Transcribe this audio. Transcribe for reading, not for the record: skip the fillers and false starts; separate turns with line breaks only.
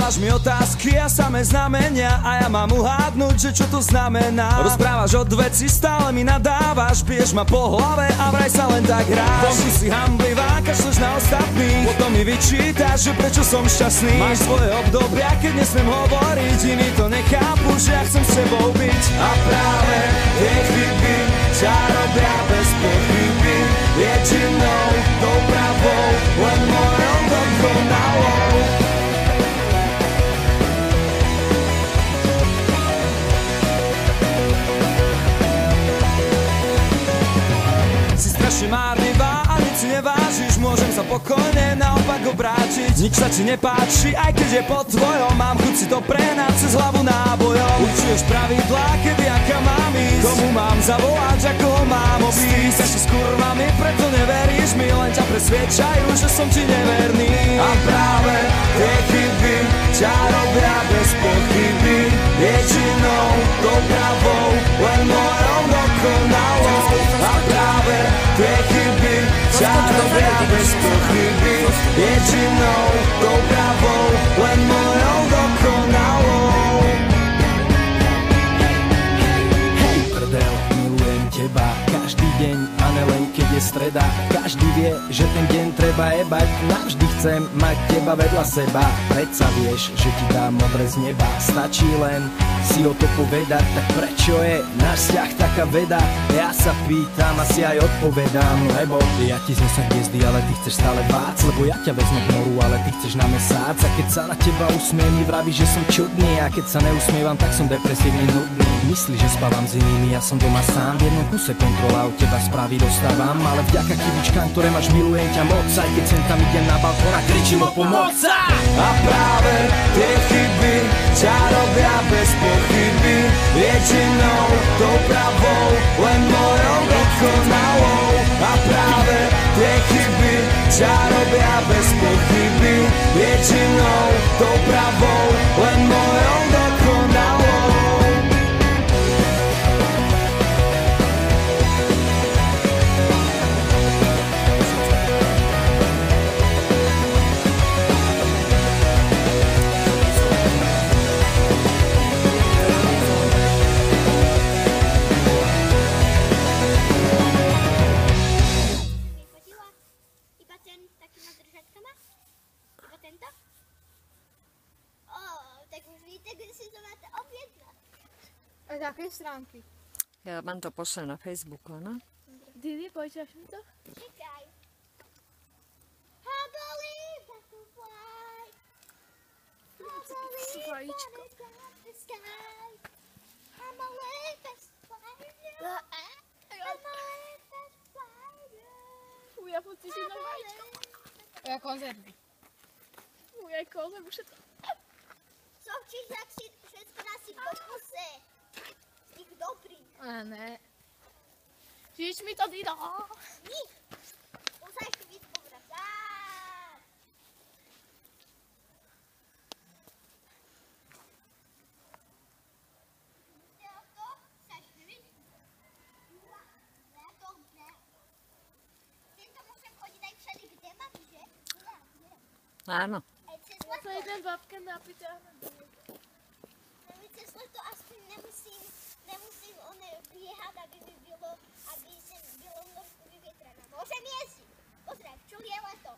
Dávaš mi otázky a samé znamenia a ja mám uhádnuť, že čo to znamená. Rozprávaš od veci, stále mi nadávaš, biješ ma po hlave a vraj sa len tak hráš. Vonku si hanblivá, kašleš na ostatných, potom mi vyčítaš, že prečo som šťastný. Máš svoje obdobia, keď nesmiem hovoriť, iní to nechápu, že ja chcem s tebou byť. A práve tie chyby ťa robia bez pochyby, jedinou tou pravou, len mojou dokonalou. Si strašne márnivá a nic si nevážiš, môžem sa pokojne naopak obrátiť. Nič sa ti nepáči, aj keď je po tvojom, mám chuť si to prehnať cez hlavu nábojom. Určuješ pravidlá, kedy aká mám ísť, komu mám zavolať, ako ho mám obísť. Sa si s kurvami, preto neveríš mi, len ťa presviečajú, že som ti neverný. A práve tie chyby ťa robia bez pochyby, jedinou tou pravou, len mojou dokonalou. A práve tie chyby ťa robia bez pochyby, jedinou tou pravou, len mojou dokonalou.
Hej prdel, milujem teba každý deň a nelen keď je streda. Každý vie, že ten deň treba jebať, navždy chcem mať teba vedľa seba. Predsa vieš, že ti dám modré z neba, stačí len si o to povedať. Tak prečo je náš vzťah taká veda? Ja sa pýtam, asi aj odpovedám, lebo ja ti znesem hviezdy, ale ty chceš stále vác. Lebo ja ťa vezmu k moru, ale ty chceš na mesác. A keď sa na teba usmiem, mi vravíš, že som čudný, a keď sa neusmievam, tak som depresívny, nudný. Myslíš, že spávam s inými, ja som doma sám. V jednom kuse kontrola od teba správy dostávam, ale vďaka chybičkám, ktoré máš, milujem ťa moc. Aj keď sem tam idem na balkón a kričím o pomoc.
A práve tie chyby ťa robia bez pochyby, jedinou tou pravou, len mojou dokonalou. A práve tie chyby ťa robia bez pochyby, jedinou tou pravou, len mojou dokonalou.
A aké stránky?
Ja vám to pošlem na Facebooku, no?
Didi, počítaš mi to?
Čekaj. I believe I can fly. I believe
Vajíčko.
in the sky. I'm a little spider. I'm a little spider.
Fuj, ja pocítim na vajíčko. Ja konzervy. Fuj, aj konzervy, všetko.
Sovčíš, jak si všetko nasyp do kuse. Z tých dobrých.
A ne. Žič mi to, Dido.
Nie. Musíš to víc povracať. Chceš vyviť? Ja to ne. Týmto musím chodiť aj všade, kde mám, že?
Áno.
Aj cez
Ja sa
leto.
idem babke napiť.
Cez leto aspoň nemusím biehať, aby mi bylo, aby sem bylo množstvo vyvietrané. Môžem jezdiť. Pozrieť, čuli je leto.